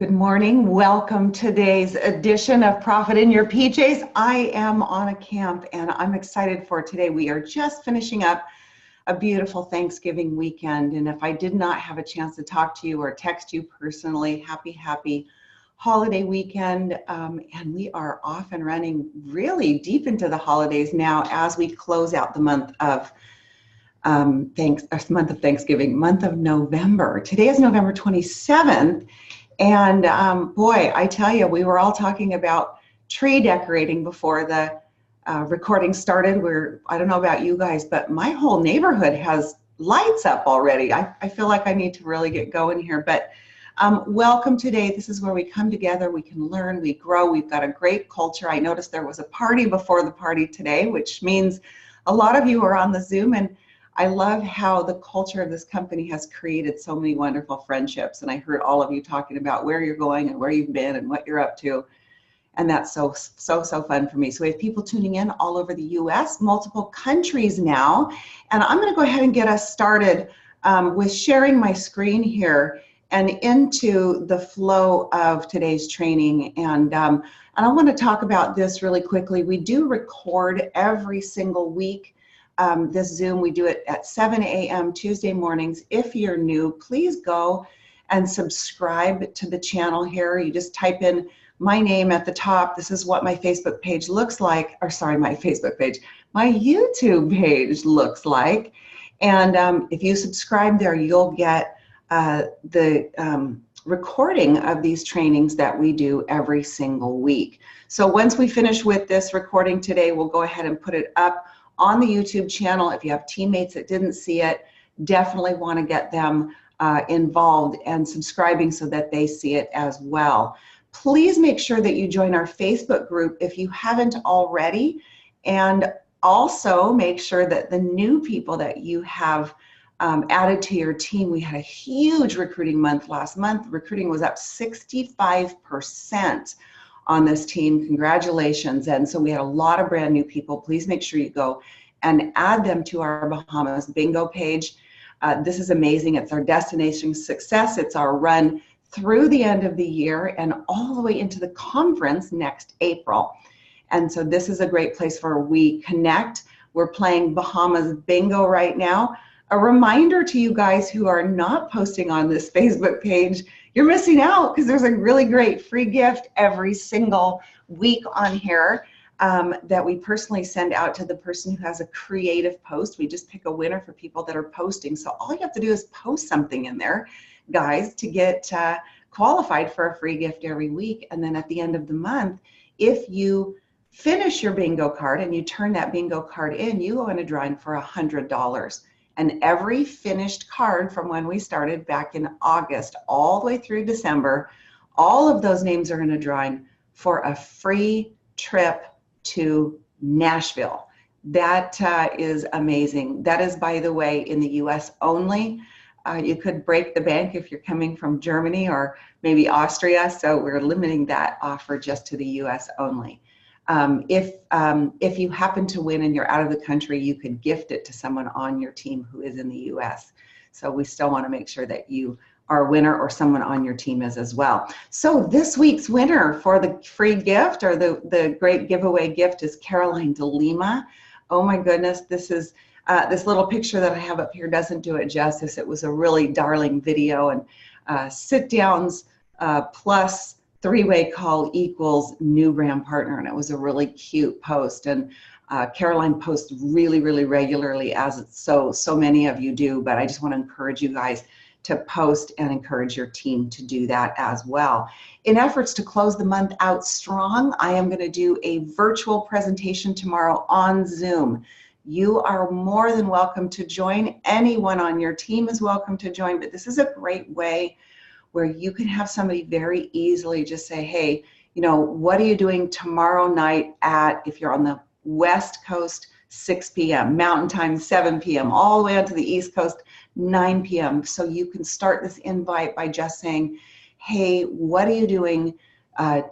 Good morning. Welcome to today's edition of Profit in Your PJs. I am on a camp and I'm excited for today. We are just finishing up a beautiful Thanksgiving weekend. And if I did not have a chance to talk to you or text you personally, happy holiday weekend. And we are off and running really deep into the holidays now as we close out the month of Thanksgiving, month of November. Today is November 27th. And boy, I tell you, we were all talking about tree decorating before the recording started. I don't know about you guys, but my whole neighborhood has lights up already. I feel like I need to really get going here. But welcome today. This is where we come together. We can learn, we grow. We've got a great culture. I noticed there was a party before the party today, which means a lot of you are on the Zoom. And I love how the culture of this company has created so many wonderful friendships. And I heard all of you talking about where you're going and where you've been and what you're up to. And that's so fun for me. So we have people tuning in all over the US, multiple countries now. And I'm going to go ahead and get us started with sharing my screen here and into the flow of today's training. And I want to talk about this really quickly. We do record every single week. This Zoom, we do it at 7 a.m. Tuesday mornings. If you're new, please go and subscribe to the channel here. You just type in my name at the top. This is what my Facebook page looks like, or sorry, my YouTube page looks like. And if you subscribe there, you'll get the recording of these trainings that we do every single week. So once we finish with this recording today, we'll go ahead and put it up on the YouTube channel. If you have teammates that didn't see it, definitely want to get them involved and subscribing so that they see it as well. Please make sure that you join our Facebook group if you haven't already, and also make sure that the new people that you have added to your team. We had a huge recruiting month last month. Recruiting was up 65% on this team. Congratulations. And so we had a lot of brand new people. Please make sure you go and add them to our Bahamas bingo page. This is amazing. It's our destination success. It's our run through the end of the year and all the way into the conference next April. And so this is a great place where we connect. We're playing Bahamas bingo right now. A reminder to you guys who are not posting on this Facebook page, you're missing out because there's a really great free gift every single week on here that we personally send out to the person who has a creative post. We just pick a winner for people that are posting. So all you have to do is post something in there, guys, to get qualified for a free gift every week. And then at the end of the month, if you finish your bingo card and you turn that bingo card in, you go in a drawing for $100. And every finished card from when we started back in August all the way through December, all of those names are in a drawing for a free trip to Nashville. That is amazing. That is, by the way, in the US only. You could break the bank if you're coming from Germany or maybe Austria. So we're limiting that offer just to the US only. If you happen to win and you're out of the country, you could gift it to someone on your team who is in the US. So we still want to make sure that you are a winner or someone on your team is as well. So this week's winner for the free gift or the great giveaway gift is Caroline de Lima. Oh my goodness, this is this little picture that I have up here doesn't do it justice. It was a really darling video, and sit downs plus three-way call equals new brand partner, and it was a really cute post. And Caroline posts really regularly, as so many of you do, but I just want to encourage you guys to post and encourage your team to do that as well. In efforts to close the month out strong, I am going to do a virtual presentation tomorrow on Zoom. You are more than welcome to join. Anyone on your team is welcome to join, but this is a great way where you can have somebody very easily just say, hey, you know, what are you doing tomorrow night at, if you're on the West Coast, 6 p.m., Mountain Time, 7 p.m., all the way out to the East Coast, 9 p.m. So you can start this invite by just saying, hey, what are you doing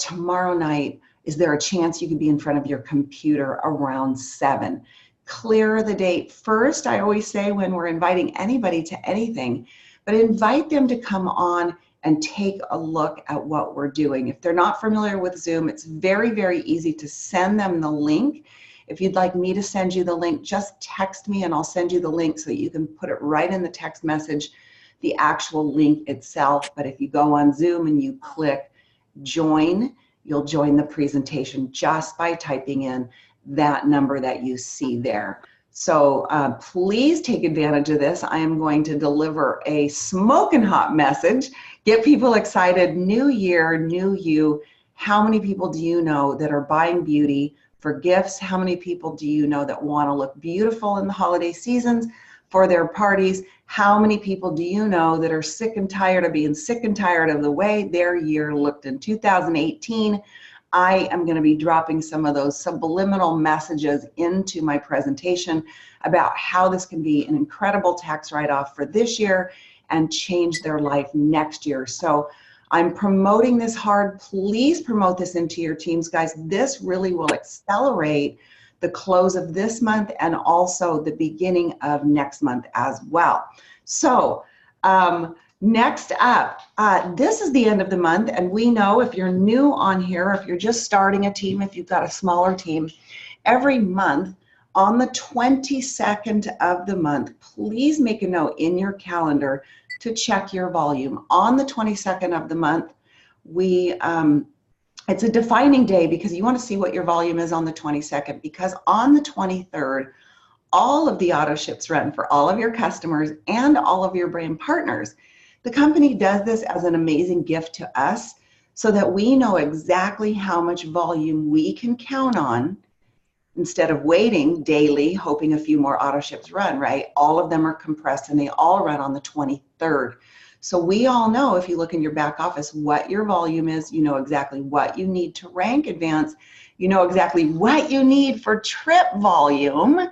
tomorrow night? Is there a chance you could be in front of your computer around 7? Clear the date first, I always say, when we're inviting anybody to anything, but invite them to come on and take a look at what we're doing. If they're not familiar with Zoom, it's very, very easy to send them the link. If you'd like me to send you the link, just text me and I'll send you the link so that you can put it right in the text message, the actual link itself. But if you go on Zoom and you click join, you'll join the presentation just by typing in that number that you see there. So please take advantage of this. I am going to deliver a smoking hot message, get people excited. New year, new you. How many people do you know that are buying beauty for gifts? How many people do you know that want to look beautiful in the holiday seasons for their parties? How many people do you know that are sick and tired of being sick and tired of the way their year looked in 2018? I am going to be dropping some of those subliminal messages into my presentation about how this can be an incredible tax write-off for this year and change their life next year. So I'm promoting this hard. Please promote this into your teams, guys. This really will accelerate the close of this month and also the beginning of next month as well. So next up, this is the end of the month, and we know if you're new on here, if you're just starting a team, if you've got a smaller team, every month on the 22nd of the month, please make a note in your calendar to check your volume. On the 22nd of the month, it's a defining day because you want to see what your volume is on the 22nd, because on the 23rd, all of the auto ships run for all of your customers and all of your brand partners. The company does this as an amazing gift to us so that we know exactly how much volume we can count on instead of waiting daily, hoping a few more auto ships run, right? All of them are compressed and they all run on the 23rd. So we all know, if you look in your back office, what your volume is. You know exactly what you need to rank advance. You know exactly what you need for trip volume.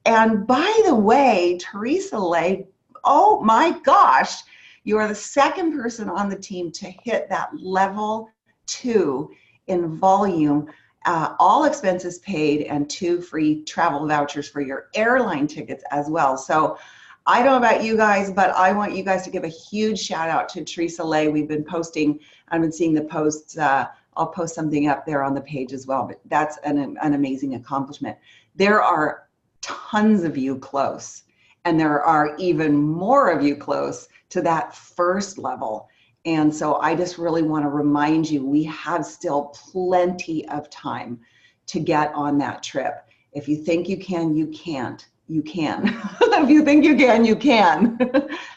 And by the way, Teresa Lay, oh my gosh, you are the second person on the team to hit that level 2 in volume, all expenses paid, and 2 free travel vouchers for your airline tickets as well. So I don't know about you guys, but I want you guys to give a huge shout out to Teresa Lay. We've been posting, I've been seeing the posts. I'll post something up there on the page as well, but that's an amazing accomplishment. There are tons of you close, and there are even more of you close to that first level. And so I just really want to remind you, we have still plenty of time to get on that trip. If you think you can, you can't. You can. If you think you can, you can.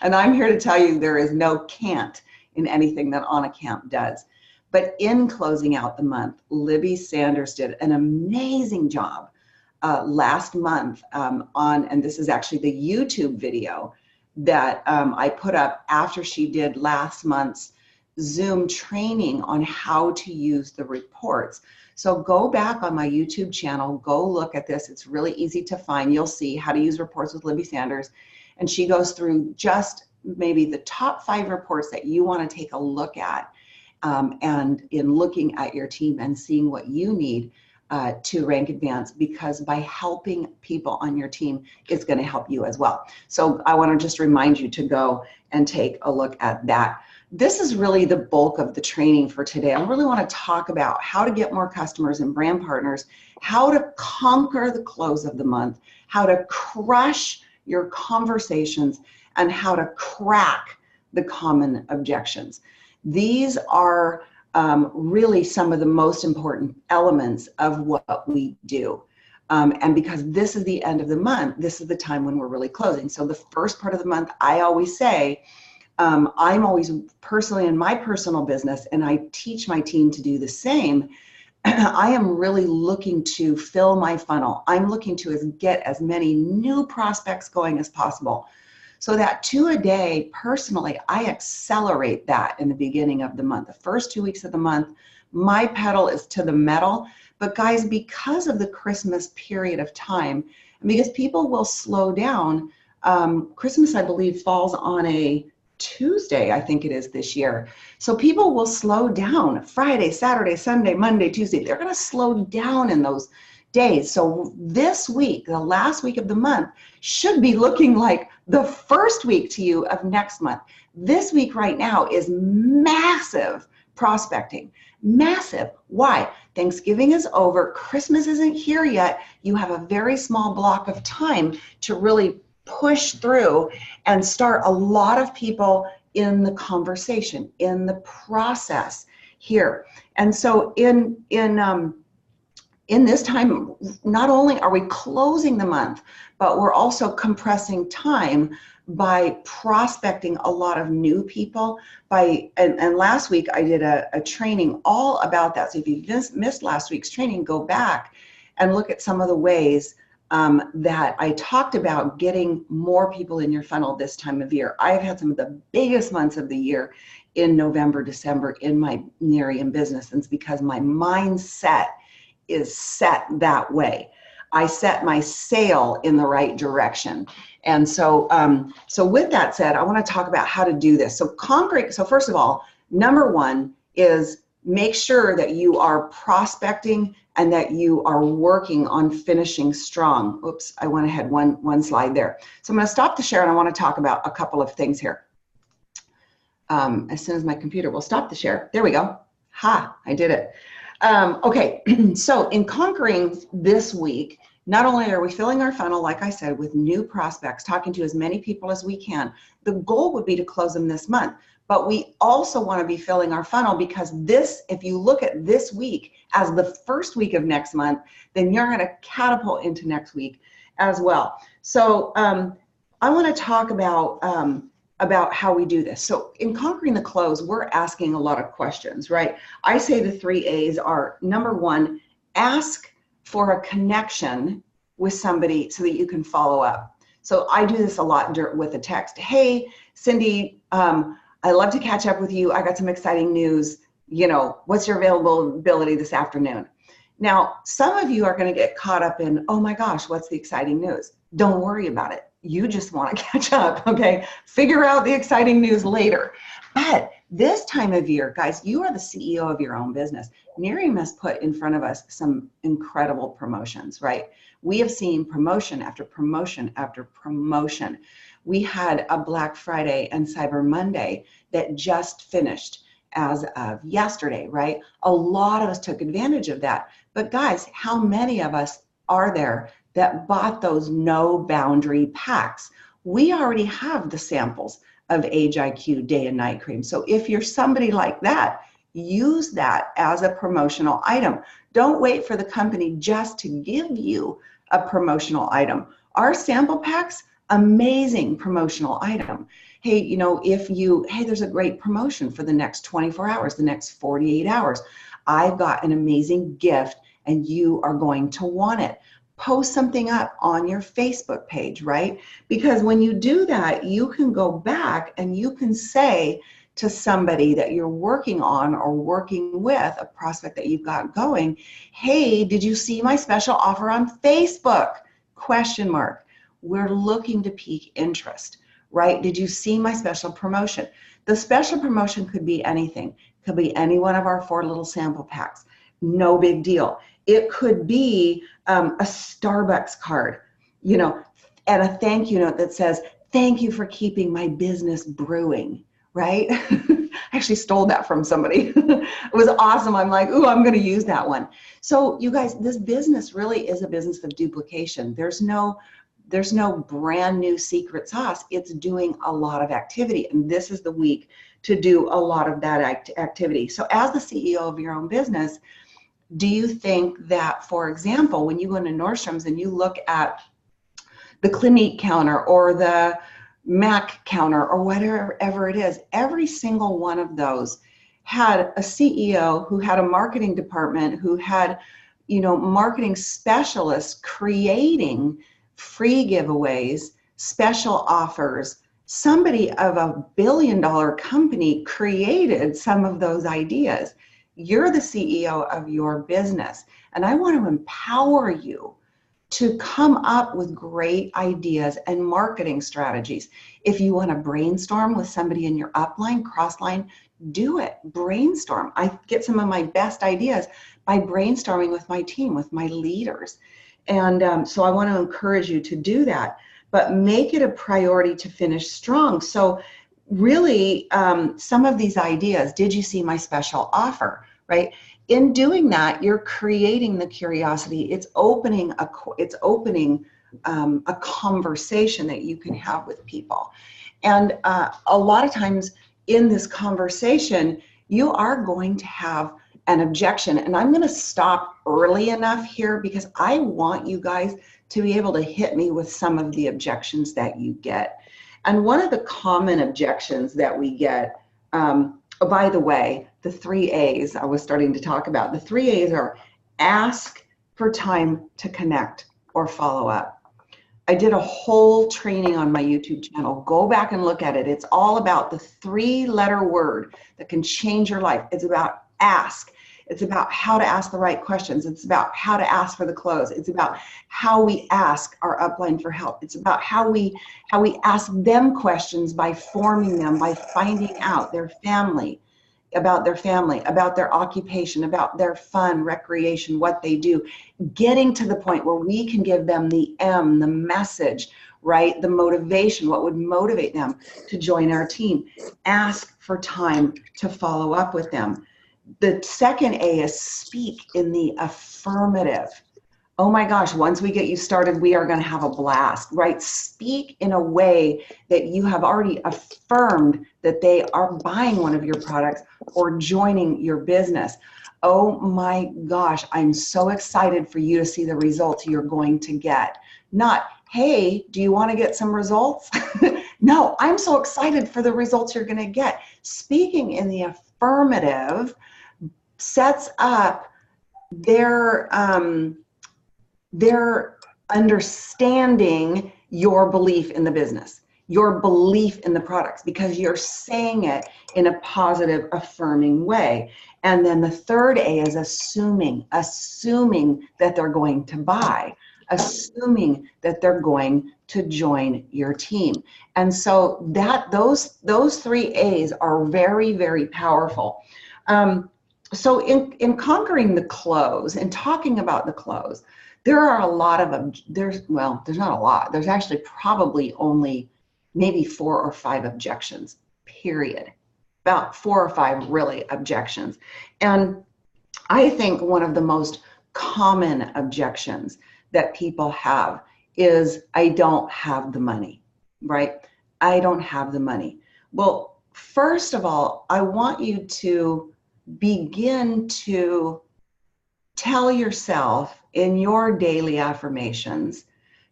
And I'm here to tell you there is no can't in anything that On a Camp does. But in closing out the month, Libby Sanders did an amazing job last month and this is actually the YouTube video that I put up after she did last month's Zoom training on how to use the reports. So go back on my YouTube channel, go look at this. It's really easy to find. You'll see how to use reports with Libby Sanders. And she goes through just maybe the top 5 reports that you want to take a look at. And in looking at your team and seeing what you need to rank advance, because by helping people on your team, it's going to help you as well. So I want to just remind you to go and take a look at that. This is really the bulk of the training for today. I really want to talk about how to get more customers and brand partners, how to conquer the close of the month, how to crush your conversations, and how to crack the common objections. These are really some of the most important elements of what we do. And because this is the end of the month, this is the time when we're really closing. So the first part of the month, I always say, I'm always personally in my personal business, and I teach my team to do the same. I am really looking to fill my funnel. I'm looking to get as many new prospects going as possible. So that 2 a day, personally, I accelerate that in the beginning of the month. The first 2 weeks of the month, my pedal is to the metal. But guys, because of the Christmas period of time, and because people will slow down, Christmas, I believe, falls on a Tuesday, I think it is this year. So people will slow down Friday, Saturday, Sunday, Monday, Tuesday. They're going to slow down in those days. So this week, the last week of the month, should be looking like the first week to you of next month. This week right now is massive prospecting. Massive. Why? Thanksgiving is over. Christmas isn't here yet. You have a very small block of time to really push through and start a lot of people in the conversation, in the process here. And so in this time, not only are we closing the month, but we're also compressing time by prospecting a lot of new people. And last week I did a training all about that. So if you missed last week's training, go back and look at some of the ways that I talked about getting more people in your funnel this time of year. I've had some of the biggest months of the year in November, December in my Nerium business. And it's because my mindset is set that way. I set my sail in the right direction. And so, so with that said, I want to talk about how to do this. So first of all, number one is make sure that you are prospecting and that you are working on finishing strong. Oops, I went ahead one slide there. So I'm going to stop the share and I want to talk about a couple of things here. As soon as my computer will stop the share. There we go. Ha, I did it. Okay, so in conquering this week, not only are we filling our funnel, like I said, with new prospects, talking to as many people as we can, the goal would be to close them this month. But we also want to be filling our funnel because this, if you look at this week as the first week of next month, then you're going to catapult into next week as well. So I want to talk about how we do this. So in conquering the close, we're asking a lot of questions, right? I say the 3 A's are, number one, ask for a connection with somebody so that you can follow up. So I do this a lot with a text. Hey, Cindy, I'd love to catch up with you. I got some exciting news. You know, what's your availability this afternoon? Now, some of you are going to get caught up in, oh my gosh, what's the exciting news? Don't worry about it. You just want to catch up, okay? Figure out the exciting news later. But this time of year, guys, you are the CEO of your own business. Nerium has put in front of us some incredible promotions, right? We have seen promotion after promotion after promotion. We had a Black Friday and Cyber Monday that just finished as of yesterday, right? A lot of us took advantage of that. But guys, how many of us are there that bought those no boundary packs? We already have the samples of Age IQ day and night cream. So if you're somebody like that, use that as a promotional item. Don't wait for the company just to give you a promotional item. Our sample packs, amazing promotional item. Hey, you know, hey, there's a great promotion for the next 24 hours, the next 48 hours. I've got an amazing gift and you are going to want it. Post something up on your Facebook page, right? Because when you do that, you can go back and you can say to somebody that you're working on or working with, a prospect that you've got going, hey, did you see my special offer on Facebook? Question mark. We're looking to pique interest, right? Did you see my special promotion? The special promotion could be anything. It could be any one of our 4 little sample packs. No big deal. It could be a Starbucks card, you know, and a thank you note that says, thank you for keeping my business brewing, right? I actually stole that from somebody. It was awesome. I'm like, ooh, I'm going to use that one. So you guys, this business really is a business of duplication. There's no brand new secret sauce. It's doing a lot of activity. And this is the week to do a lot of that activity. So as the CEO of your own business, do you think that, for example, when you go into Nordstrom's and you look at the Clinique counter or the Mac counter or whatever it is, every single one of those had a CEO who had a marketing department, who had, you know, marketing specialists creating free giveaways, special offers. Somebody of a billion-dollar company created some of those ideas. You're the CEO of your business, and I want to empower you to come up with great ideas and marketing strategies. If you want to brainstorm with somebody in your upline, crossline, do it. Brainstorm. I get some of my best ideas by brainstorming with my team, with my leaders. And so I want to encourage you to do that. but make it a priority to finish strong. So really, some of these ideas, did you see my special offer, right? In doing that, you're creating the curiosity. It's opening a conversation that you can have with people. And a lot of times in this conversation, you are going to have an objection. And I'm going to stop early enough here because I want you guys to be able to hit me with some of the objections that you get. And one of the common objections that we get, oh, by the way, the 3 A's I was starting to talk about, the 3 A's are ask for time to connect or follow up. I did a whole training on my YouTube channel. Go back and look at it. It's all about the 3-letter word that can change your life. It's about ask. It's about how to ask the right questions. It's about how to ask for the close. It's about how we ask our upline for help. It's about how we ask them questions by forming them, by finding out their family, about their occupation, about their fun, recreation, what they do, getting to the point where we can give them the M, the message, right? The motivation, what would motivate them to join our team. Ask for time to follow up with them. The second A is speak in the affirmative. Oh my gosh, once we get you started, we are going to have a blast, right? Speak in a way that you have already affirmed that they are buying one of your products or joining your business. Oh my gosh, I'm so excited for you to see the results you're going to get. Not, hey, do you want to get some results? No, I'm so excited for the results you're going to get. Speaking in the affirmative sets up their understanding your belief in the business, your belief in the products, because you're saying it in a positive, affirming way. And then the third A is assuming that they're going to buy, assuming that they're going to join your team. And so those 3 A's are very, very powerful. So in conquering the close and talking about the close, there are a lot of, there's not a lot. There's actually probably only maybe 4 or 5 objections, period. About 4 or 5 really objections. And I think one of the most common objections that people have is, I don't have the money, right? I don't have the money. Well, first of all, I want you to begin to tell yourself in your daily affirmations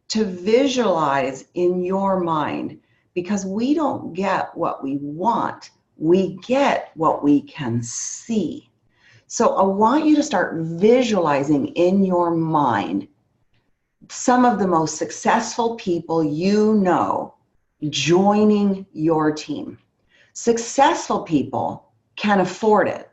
to visualize in your mind, because we don't get what we want, we get what we can see. So I want you to start visualizing in your mind some of the most successful people you know joining your team. Successful people can afford it.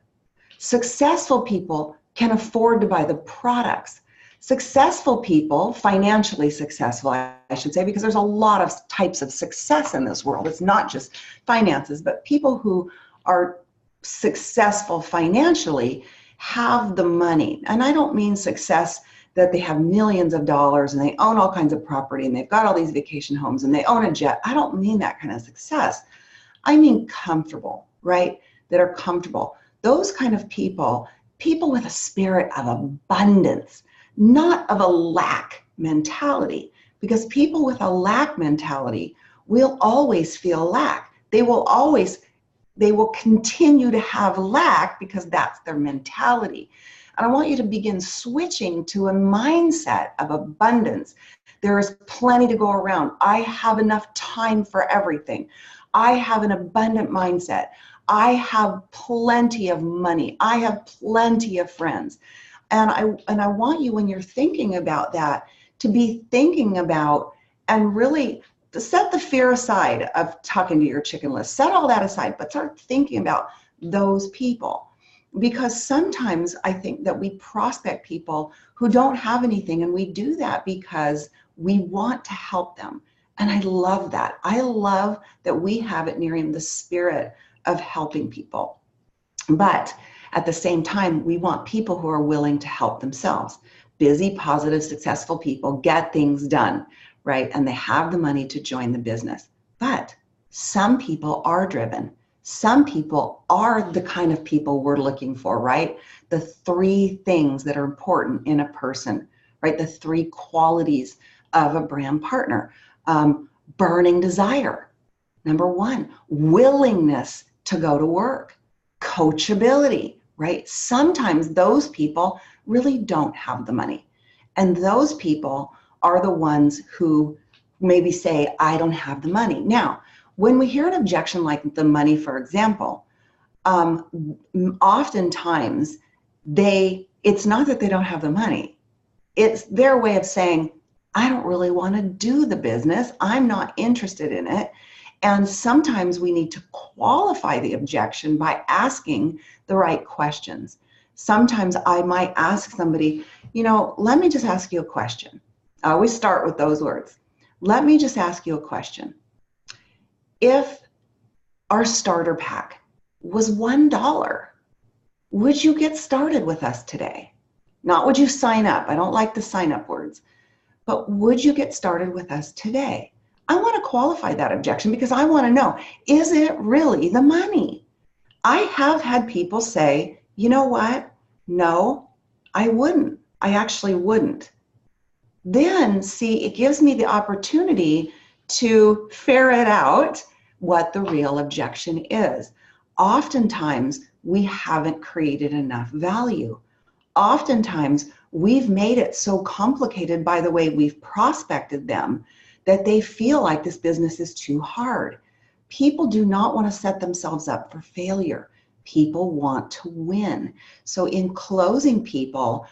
Successful people can afford to buy the products. Successful people, financially successful, I should say, because there's a lot of types of success in this world. It's not just finances, but people who are successful financially have the money. And I don't mean success that they have millions of dollars and they own all kinds of property and they've got all these vacation homes and they own a jet. I don't mean that kind of success. I mean comfortable, right? That are comfortable. Those kind of people with a spirit of abundance, not of a lack mentality, because people with a lack mentality will always feel lack. They will continue to have lack because that's their mentality. And I want you to begin switching to a mindset of abundance. There is plenty to go around. I have enough time for everything. I have an abundant mindset. I have plenty of money. I have plenty of friends. And I want you, when you're thinking about that, to be thinking about and really set the fear aside of talking to your chicken list. Set all that aside, but start thinking about those people. Because sometimes I think that we prospect people who don't have anything, and we do that because we want to help them. And I love that. I love that we have at Nerium the spirit of helping people. But at the same time, we want people who are willing to help themselves. Busy, positive, successful people get things done, right? And they have the money to join the business. But some people are driven. Some people are the kind of people we're looking for, right? The 3 things that are important in a person, right? The 3 qualities of a brand partner. Burning desire. Number 1, willingness to go to work. Coachability, right? Sometimes those people really don't have the money. And those people are the ones who maybe say, I don't have the money. Now, when we hear an objection like the money, for example, oftentimes it's not that they don't have the money. It's their way of saying, I don't really want to do the business. I'm not interested in it. And sometimes we need to qualify the objection by asking the right questions. Sometimes I might ask somebody, let me just ask you a question. I always start with those words. Let me just ask you a question. If our starter pack was $1, would you get started with us today? Not would you sign up. I don't like the sign up words. But would you get started with us today? I want to qualify that objection because I want to know, is it really the money? I have had people say, you know what? No, I wouldn't. I actually wouldn't. Then, see, it gives me the opportunity to ferret out what the real objection is. Oftentimes, we haven't created enough value. Oftentimes, we've made it so complicated by the way we've prospected them that they feel like this business is too hard. People do not want to set themselves up for failure. People want to win. So in closing people,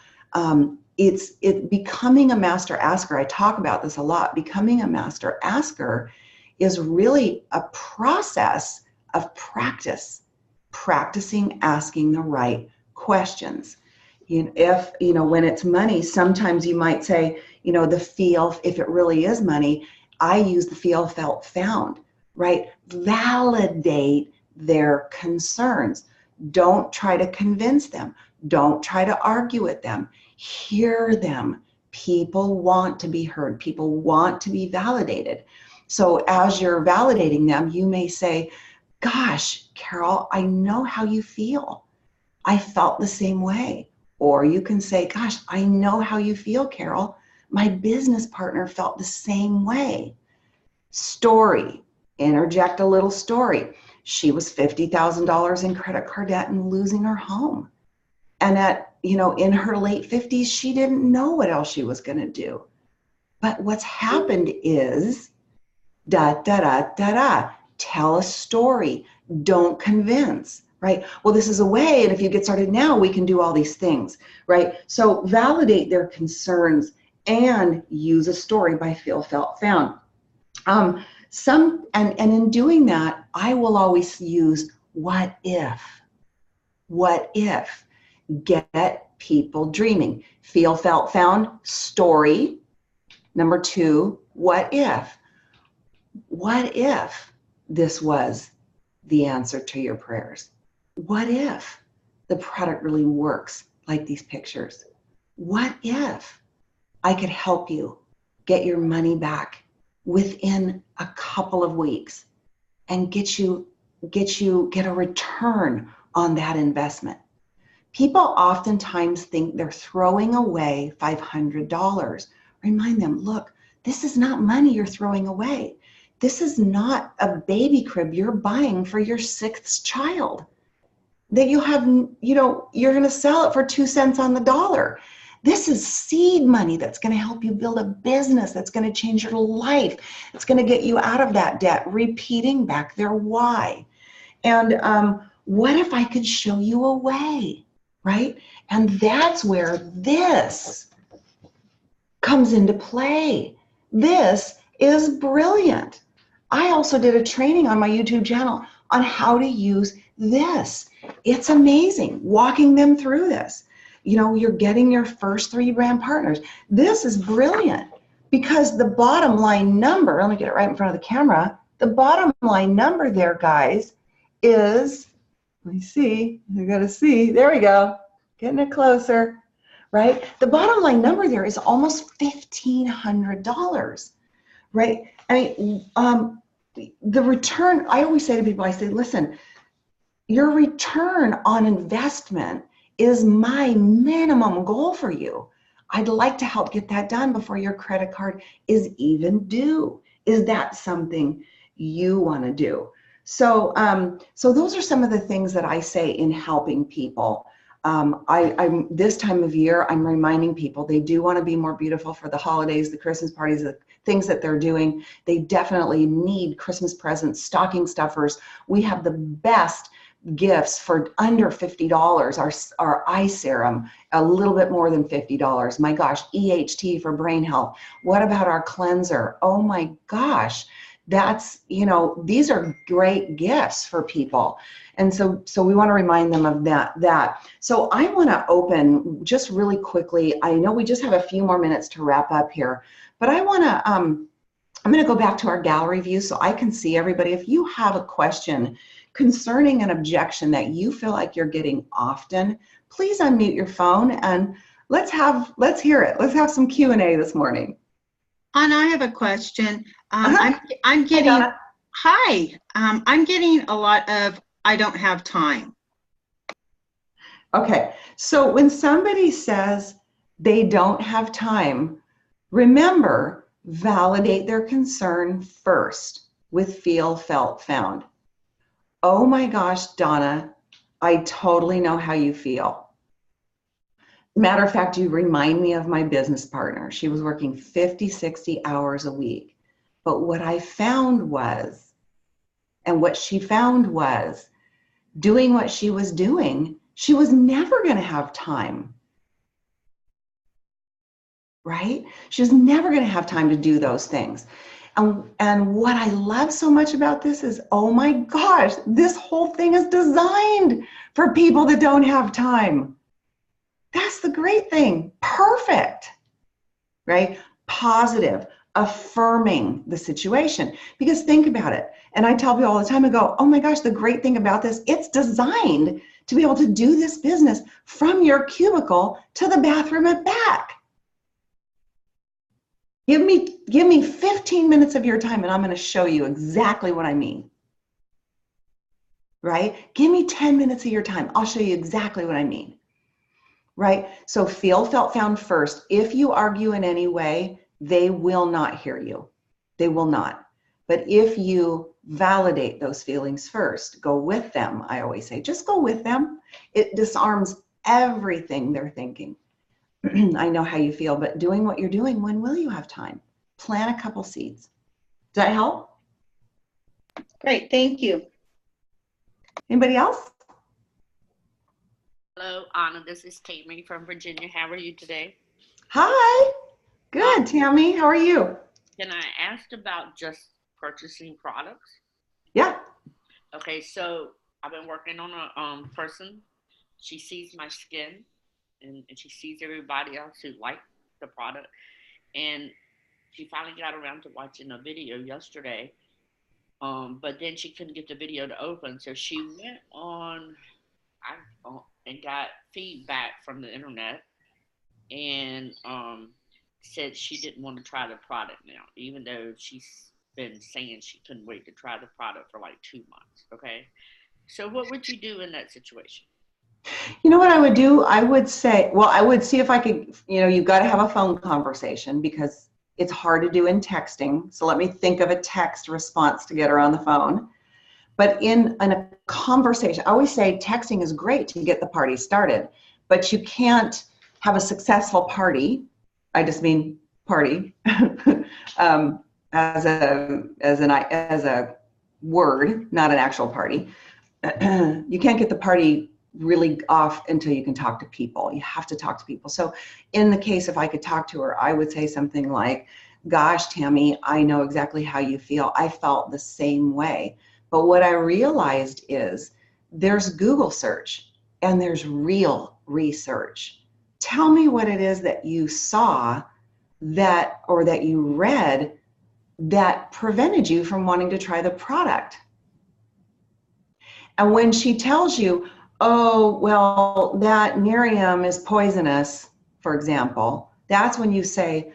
it's becoming a master asker. I talk about this a lot. Becoming a master asker is really a process of practicing asking the right questions. If, when it's money, sometimes you might say, if it really is money, I use the feel, felt, found, right? Validate their concerns. Don't try to convince them. Don't try to argue with them. Hear them. People want to be heard. People want to be validated. So as you're validating them, you may say, gosh, Carol, I know how you feel. I felt the same way. Or you can say, gosh, I know how you feel, Carol. My business partner felt the same way. Story, interject a little story. She was $50,000 in credit card debt and losing her home. And in her late 50s, she didn't know what else she was going to do. But what's happened is, tell a story. Don't convince. Right? Well, this is a way, and if you get started now, we can do all these things, right? So validate their concerns and use a story by feel, felt, found. And in doing that, I will always use what if. What if? Get people dreaming. Feel, felt, found, story. Number 2, what if? What if this was the answer to your prayers? What if the product really works like these pictures? What if I could help you get your money back within a couple of weeks and get a return on that investment? People oftentimes think they're throwing away $500. Remind them, look, this is not money you're throwing away. This is not a baby crib you're buying for your 6th child that you have, you're going to sell it for 2 cents on the dollar. This is seed money that's going to help you build a business that's going to change your life. It's going to get you out of that debt, repeating back their why. And what if I could show you a way, right? And that's where this comes into play. This is brilliant. I also did a training on my YouTube channel on how to use this. It's amazing walking them through this. You're getting your first 3 brand partners. This is brilliant because the bottom line number, let me get it right in front of the camera. The bottom line number there, guys, is, let me see, you gotta see, there we go, getting it closer, right? The bottom line number there is almost $1,500. right? I mean, the return, I always say to people, I say, listen, your return on investment is my minimum goal for you. I'd like to help get that done before your credit card is even due. Is that something you want to do? So, so those are some of the things that I say in helping people. I'm this time of year, I'm reminding people they do want to be more beautiful for the holidays, the Christmas parties, the things that they're doing. They definitely need Christmas presents, stocking stuffers. We have the best gifts for under $50. Our eye serum, a little bit more than $50. My gosh, EHT for brain health. What about our cleanser? Oh my gosh, that's, you know, these are great gifts for people. And so we want to remind them of that. So I want to open just really quickly. I know we just have a few more minutes to wrap up here, but I want to, I'm going to go back to our gallery view so I can see everybody. If you have a question concerning an objection that you feel like you're getting often, please unmute your phone and let's hear it. Let's have some Q&A this morning. Anna, I have a question. I'm getting, hi, I'm getting a lot of, I don't have time. Okay, so when somebody says they don't have time, remember, validate their concern first with feel, felt, found. Oh my gosh, Donna, I totally know how you feel. Matter of fact, you remind me of my business partner. She was working 50, 60 hours a week. But what I found was, and what she found was, doing what she was doing, she was never going to have time. Right? She was never going to have time to do those things. And what I love so much about this is, oh my gosh, this whole thing is designed for people that don't have time. That's the great thing. Perfect. Right? Positive, affirming the situation. Because think about it. And I tell people all the time, I go, oh my gosh, the great thing about this, it's designed to be able to do this business from your cubicle to the bathroom and back. Give me 15 minutes of your time and I'm going to show you exactly what I mean. Right? Give me 10 minutes of your time. I'll show you exactly what I mean. Right? So feel, felt, found first. If you argue in any way, they will not hear you. They will not. But if you validate those feelings first, go with them. I always say, just go with them. It disarms everything they're thinking. I know how you feel, but doing what you're doing, when will you have time? Plant a couple seeds. Does that help? Great, thank you. Anybody else? Hello, Anna. This is Tammy from Virginia. How are you today? Hi. Good, Tammy. How are you? Can I ask about just purchasing products? Yeah. Okay, so I've been working on a person. She sees my skin, and she sees everybody else who liked the product. And she finally got around to watching a video yesterday, but then she couldn't get the video to open. So she went on and got feedback from the internet and said she didn't want to try the product now, even though she's been saying she couldn't wait to try the product for like 2 months. Okay. So what would you do in that situation? You know what I would do? I would say, well, I would see if I could, you've got to have a phone conversation because it's hard to do in texting. So let me think of a text response to get her on the phone. But in a conversation, I always say texting is great to get the party started, but you can't have a successful party. I just mean party as a word, not an actual party. You can't get the party really off until you can talk to people. You have to talk to people. So in the case, if I could talk to her, I would say something like, gosh, Tammy, I know exactly how you feel. I felt the same way. But what I realized is there's Google search and there's real research. Tell me what it is that you saw or that you read that prevented you from wanting to try the product. And when she tells you, oh, well, that Miriam is poisonous, for example, that's when you say,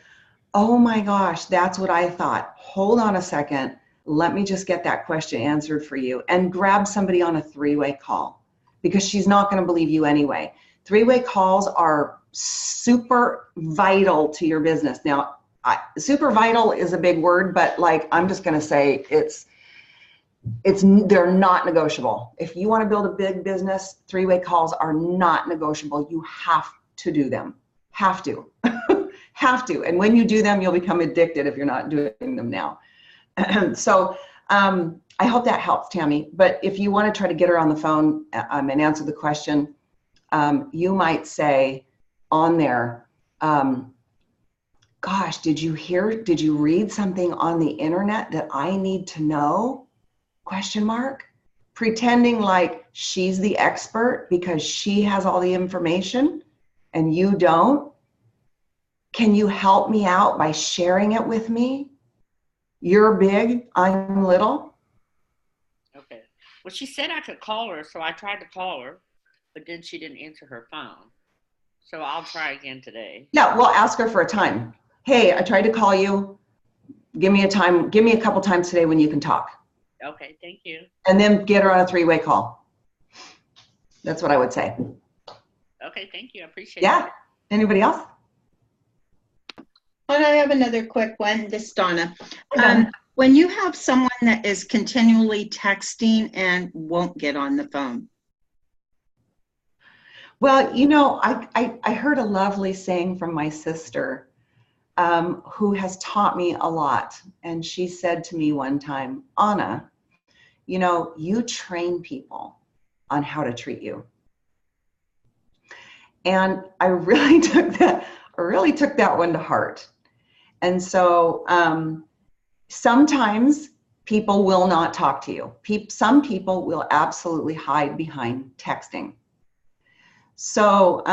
Oh my gosh, that's what I thought. Hold on a second. Let me just get that question answered for you, and grab somebody on a three-way call, because she's not going to believe you anyway. Three-way calls are super vital to your business. Now, super vital is a big word, but like, I'm just going to say they're not negotiable. If you want to build a big business, three-way calls are not negotiable. You have to do them. Have to. Have to. And when you do them, you'll become addicted if you're not doing them now. So I hope that helps, Tammy. But if you want to try to get her on the phone and answer the question, you might say on there, gosh, did you read something on the internet that I need to know? Question mark. Pretending like she's the expert because she has all the information and you don't. Can you help me out by sharing it with me? You're big, I'm little. Okay. Well, she said I could call her, so I tried to call her, but then she didn't answer her phone. So I'll try again today. Yeah, we'll ask her for a time. Hey, I tried to call you. Give me a time. Give me a couple times today when you can talk. Okay, thank you. And then get her on a three-way call. That's what I would say. Okay, thank you. I appreciate it. Yeah. Anybody else? And I have another quick one, this is Donna. When you have someone that is continually texting and won't get on the phone. Well, you know, I heard a lovely saying from my sister who has taught me a lot. And she said to me one time, Anna, you know, you train people on how to treat you. And I really took that one to heart. And so sometimes people will not talk to you. Some people will absolutely hide behind texting. So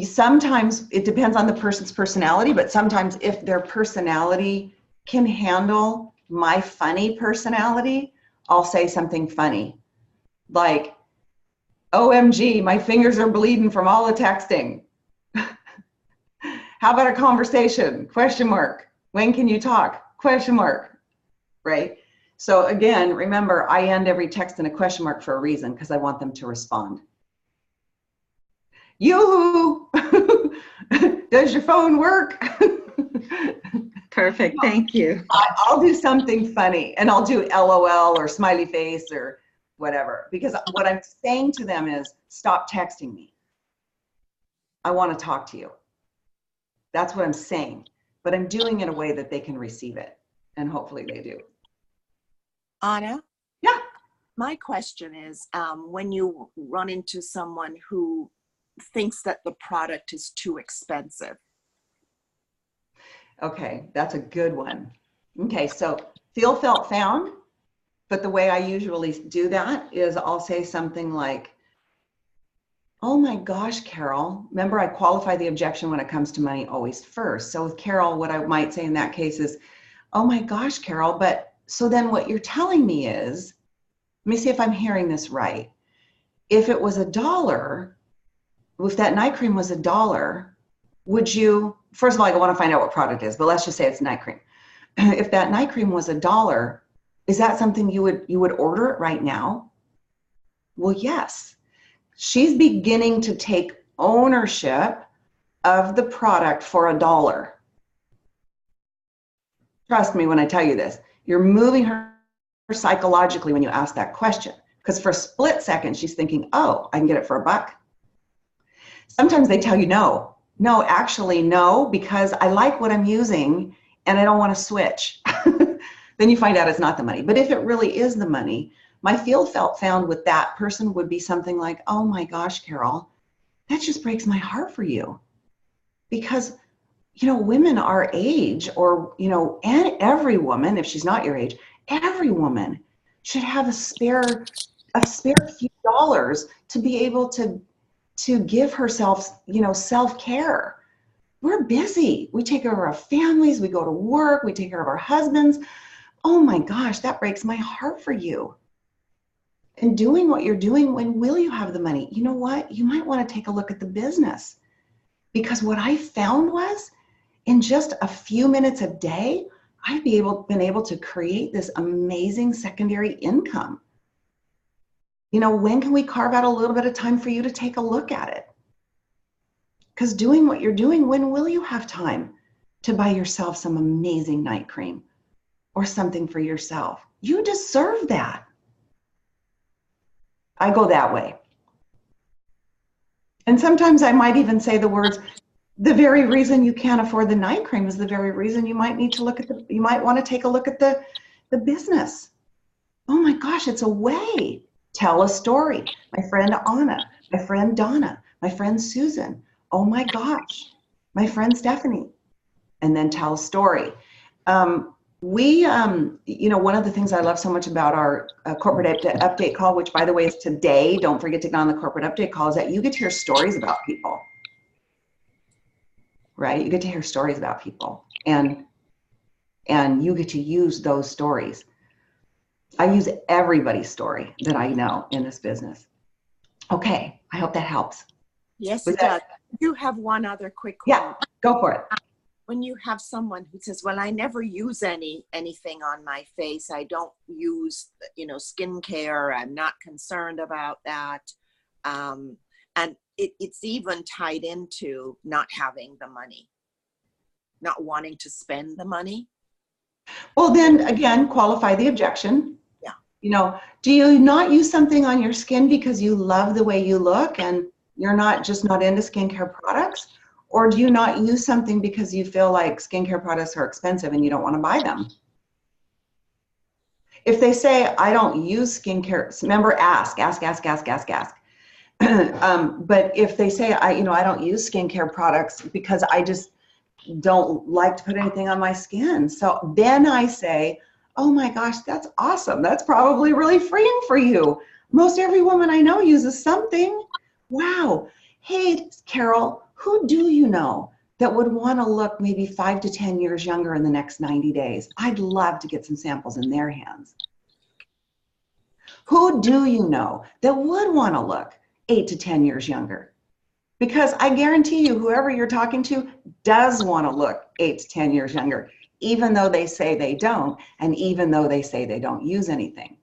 sometimes it depends on the person's personality, but sometimes if their personality can handle my funny personality, I'll say something funny. Like, OMG, my fingers are bleeding from all the texting. How about a conversation? Question mark. When can you talk? Question mark. Right? So again, remember, I end every text in a question mark for a reason, because I want them to respond. Yoo-hoo! Does your phone work? Perfect, thank you. I'll do something funny, and I'll do LOL or smiley face or whatever, because what I'm saying to them is, stop texting me. I want to talk to you. That's what I'm saying, but I'm doing it in a way that they can receive it, and hopefully they do. Anna? Yeah. My question is, when you run into someone who thinks that the product is too expensive. Okay, that's a good one. Okay, so feel, felt, found, but the way I usually do that is I'll say something like, oh my gosh, Carol, remember I qualify the objection when it comes to money always first. So with Carol, what I might say in that case is, oh my gosh, Carol, but so then what you're telling me is, let me see if I'm hearing this right. If it was $1, if that night cream was $1, would you, first of all, I want to find out what product it is, but let's just say it's night cream. If that night cream was $1, is that something you would order it right now? Well, yes. She's beginning to take ownership of the product for $1. Trust me when I tell you this. You're moving her psychologically when you ask that question, because for a split second she's thinking, oh, I can get it for $1. Sometimes they tell you no, actually no, because I like what I'm using and I don't want to switch. Then you find out it's not the money. But if it really is the money, my feel, felt, found with that person would be something like, oh my gosh, Carol, that just breaks my heart for you. Because, you know, women our age, or, you know, and every woman, if she's not your age, every woman should have a spare few dollars to be able to give herself, you know, self-care. We're busy. We take care of our families. We go to work. We take care of our husbands. Oh my gosh, that breaks my heart for you. And doing what you're doing, when will you have the money? You know what? You might want to take a look at the business. Because what I found was, in just a few minutes a day, I've been able to create this amazing secondary income. You know, when can we carve out a little bit of time for you to take a look at it? Because doing what you're doing, when will you have time to buy yourself some amazing night cream or something for yourself? You deserve that. I go that way. And sometimes I might even say the words, the very reason you can't afford the night cream is the very reason you might need to look at you might want to take a look at the business. Oh my gosh, it's a way. Tell a story. My friend Anna, my friend Donna, my friend Susan. Oh my gosh, my friend Stephanie. And then tell a story. You know, one of the things I love so much about our corporate update call, which by the way is today, don't forget to get on the corporate update call, is that you get to hear stories about people, right? You get to hear stories about people and you get to use those stories. I use everybody's story that I know in this business. Okay, I hope that helps. Yes, it does. You have one other quick one. Yeah, go for it. When you have someone who says, well, I never use anything on my face. I don't use, you know, skincare. I'm not concerned about that. And it's even tied into not having the money, not wanting to spend the money. Well, then again, qualify the objection. Yeah. You know, do you not use something on your skin because you love the way you look and you're not into skincare products? Or do you not use something because you feel like skincare products are expensive and you don't want to buy them? If they say, I don't use skincare, remember, ask. But if they say, I don't use skincare products because I just don't like to put anything on my skin. So then I say, oh my gosh, that's awesome. That's probably really freeing for you. Most every woman I know uses something. Wow. Hey, Carol, who do you know that would want to look maybe 5 to 10 years younger in the next 90 days? I'd love to get some samples in their hands. Who do you know that would want to look 8 to 10 years younger? Because I guarantee you, whoever you're talking to does want to look 8 to 10 years younger, even though they say they don't, and even though they say they don't use anything.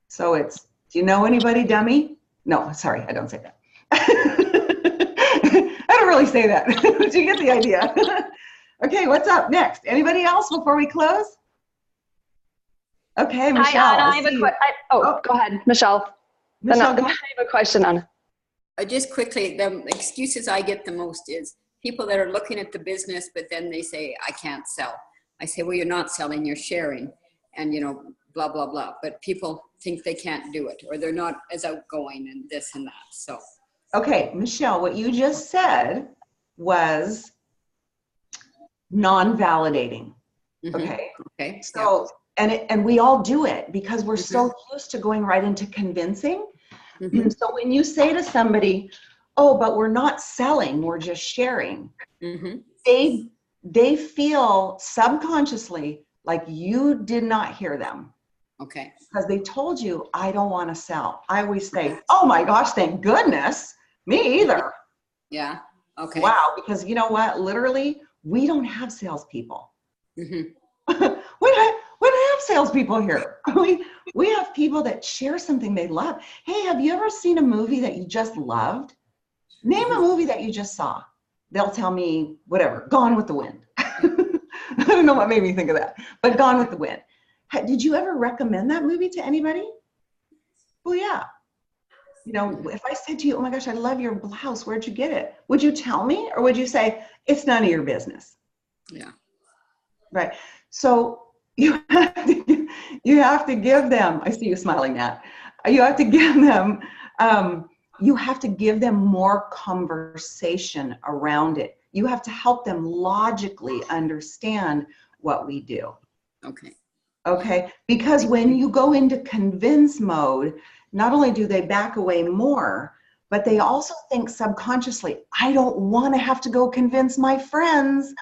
So it's, do you know anybody, dummy? No, sorry, I don't say that. I don't really say that, but you get the idea. Okay, what's up next? Anybody else before we close? Okay, Michelle. Hi, Anna, I have a question. Go ahead, Michelle. Michelle, I have a question, Anna. Just quickly, the excuses I get the most is people that are looking at the business, but then they say, I can't sell. I say, well, you're not selling, you're sharing, and you know, blah, blah, blah. But people think they can't do it, or they're not as outgoing and this and that, so. Okay, Michelle, what you just said was non-validating, okay? Okay. So, and we all do it because we're so used to going right into convincing. So when you say to somebody, oh, but we're not selling, we're just sharing, they feel subconsciously like you did not hear them. Okay. Because they told you, I don't want to sell. I always say, oh my gosh, thank goodness. Me either. Yeah. Okay. Wow. Because you know what? Literally, we don't have salespeople. We don't have salespeople here. We have people that share something they love. Hey, have you ever seen a movie that you just loved? Name a movie that you just saw. They'll tell me whatever. Gone with the Wind. I don't know what made me think of that, but Gone with the Wind. Did you ever recommend that movie to anybody? Well, yeah. You know, if I said to you, oh my gosh, I love your blouse, where'd you get it? Would you tell me, or would you say, it's none of your business? Yeah. Right. So you have to give them, I see you smiling, Nat. You have to give them, more conversation around it. You have to help them logically understand what we do. Okay. Okay, because when you go into convince mode, not only do they back away more, but they also think subconsciously, I don't want to have to go convince my friends.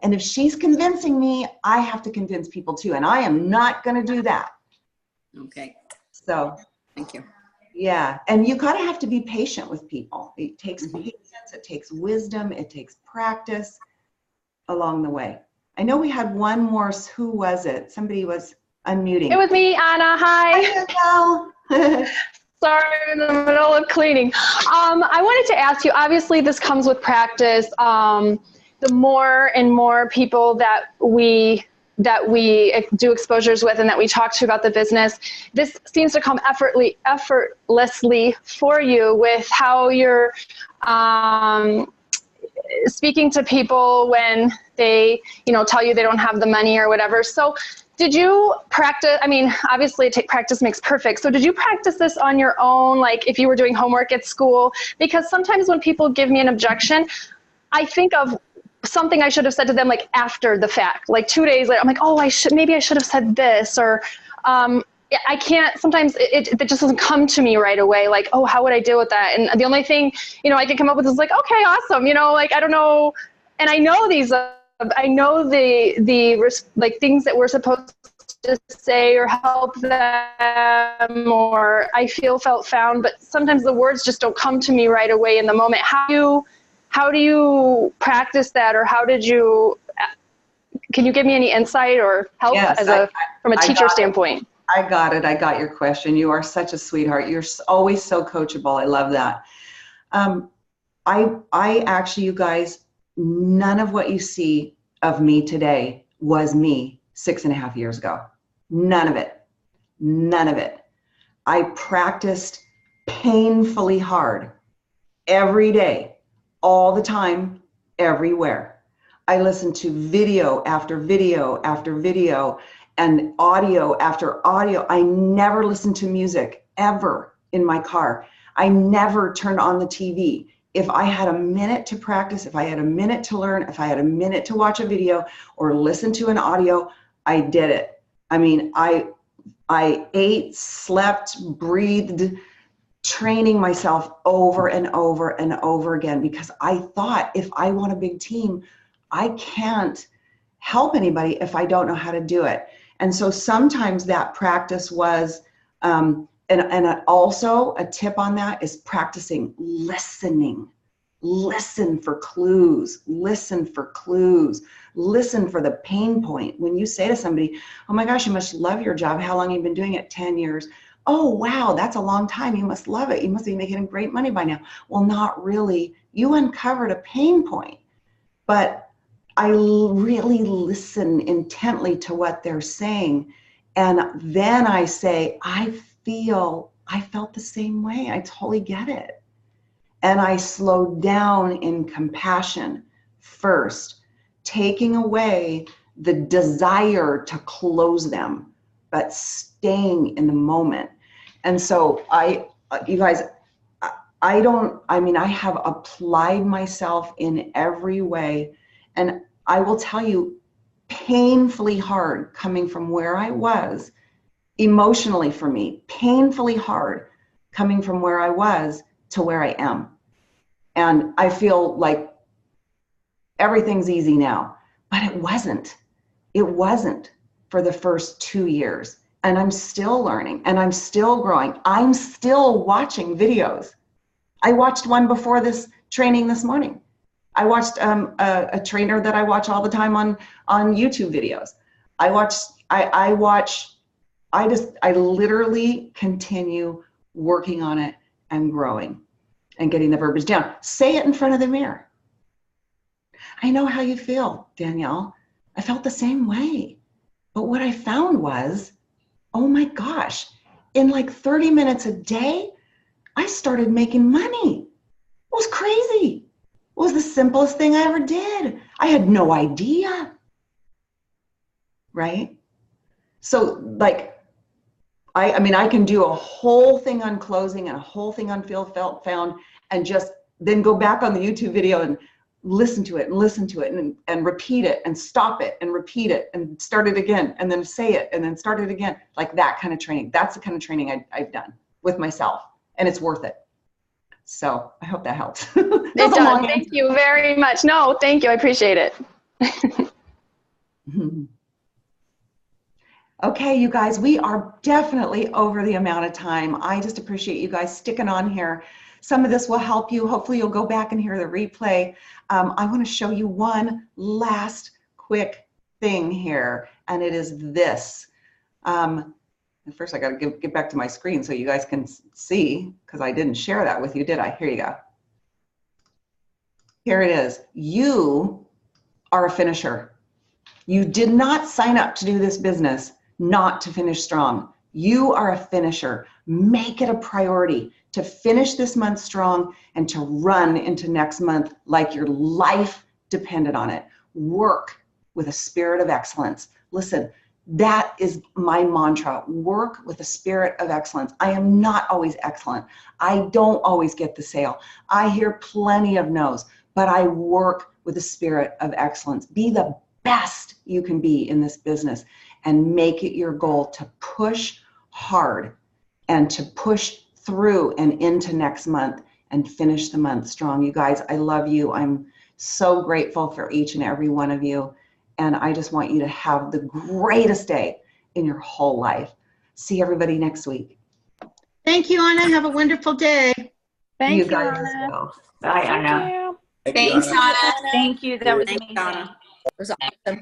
And if she's convincing me, I have to convince people too. And I am not going to do that. Okay. So, thank you. Yeah. And you kind of have to be patient with people. It takes patience, it takes wisdom, it takes practice. along the way? I know we had one more. Who was it? Somebody was unmuting. It was me, Anna. Hi. Hi. Sorry, in the middle of cleaning. I wanted to ask you, obviously this comes with practice. The more and more people that we do exposures with and that we talk to about the business, this seems to come effortlessly for you with how you're speaking to people when they, tell you they don't have the money or whatever. So did you practice, obviously practice makes perfect. So did you practice this on your own, like if you were doing homework at school? Because sometimes when people give me an objection, I think of something I should have said to them like after the fact, like 2 days later, I'm like, oh, maybe I should have said this, or I can't, sometimes it just doesn't come to me right away. Like, oh, how would I deal with that? And the only thing, I can come up with is like, okay, awesome. I don't know. And I know the things that we're supposed to say or help them, or I felt found, but sometimes the words just don't come to me right away in the moment. How do you practice that, or can you give me any insight or help from a teacher standpoint? I got it. I got your question. You are such a sweetheart. You're always so coachable. I love that. I actually, you guys, none of what you see of me today was me 6.5 years ago. None of it. None of it. I practiced painfully hard every day, all the time, everywhere. I listened to video after video after video and audio after audio. I never listened to music ever in my car. I never turned on the TV. If I had a minute to practice, if I had a minute to learn, if I had a minute to watch a video or listen to an audio, I did it. I ate, slept, breathed, training myself over and over and over again, because I thought if I want a big team, I can't help anybody if I don't know how to do it. And so sometimes that practice was, and also a tip on that is practicing listening. Listen for clues, listen for clues, listen for the pain point. When you say to somebody, oh my gosh, you must love your job. How long have you been doing it? 10 years. Oh, wow, that's a long time. You must love it. You must be making great money by now. Well, not really. You uncovered a pain point, but I really listen intently to what they're saying. And then I say, I felt the same way. I totally get it. And I slow down in compassion first, taking away the desire to close them, but staying in the moment. And so you guys, I have applied myself in every way. And I will tell you, painfully hard coming from where I was, emotionally for me, painfully hard coming from where I was to where I am. And I feel like everything's easy now, but it wasn't. It wasn't for the first 2 years. And I'm still learning and I'm still growing. I'm still watching videos. I watched one before this training this morning. I watched a trainer that I watch all the time on YouTube videos. I literally continue working on it and growing and getting the verbiage down. Say it in front of the mirror. I know how you feel, Danielle. I felt the same way. But what I found was, oh my gosh, in like 30 minutes a day, I started making money. It was crazy. It was the simplest thing I ever did. I had no idea. Right? So like, I can do a whole thing on closing and a whole thing on feel, felt, found, and just then go back on the YouTube video and listen to it and repeat it and stop it and repeat it and start it again and then say it and then start it again. Like that kind of training. That's the kind of training I've done with myself, and it's worth it. So I hope that helps. It does. Thank you very much. No, thank you. I appreciate it. Okay, you guys, we are definitely over the amount of time. I just appreciate you guys sticking on here. Some of this will help you. Hopefully you'll go back and hear the replay. I want to show you one last quick thing here, and it is this. First I got to get back to my screen so you guys can see, because I didn't share that with you, did I? Here you go. Here it is. You are a finisher. You did not sign up to do this business not to finish strong. You are a finisher. Make it a priority to finish this month strong and to run into next month like your life depended on it. Work with a spirit of excellence. Listen, that is my mantra. Work with a spirit of excellence. I am not always excellent. I don't always get the sale. I hear plenty of no's, but I work with a spirit of excellence. Be the best you can be in this business and make it your goal to push hard and to push through and into next month and finish the month strong. You guys, I love you. I'm so grateful for each and every one of you. And I just want you to have the greatest day in your whole life. See everybody next week. Thank you, Anna. Have a wonderful day. Thank You you, guys as Anna. well. Bye, Thank Anna. you. Thanks, Anna. Thank you. That was Thanks, amazing. Donna. It was awesome.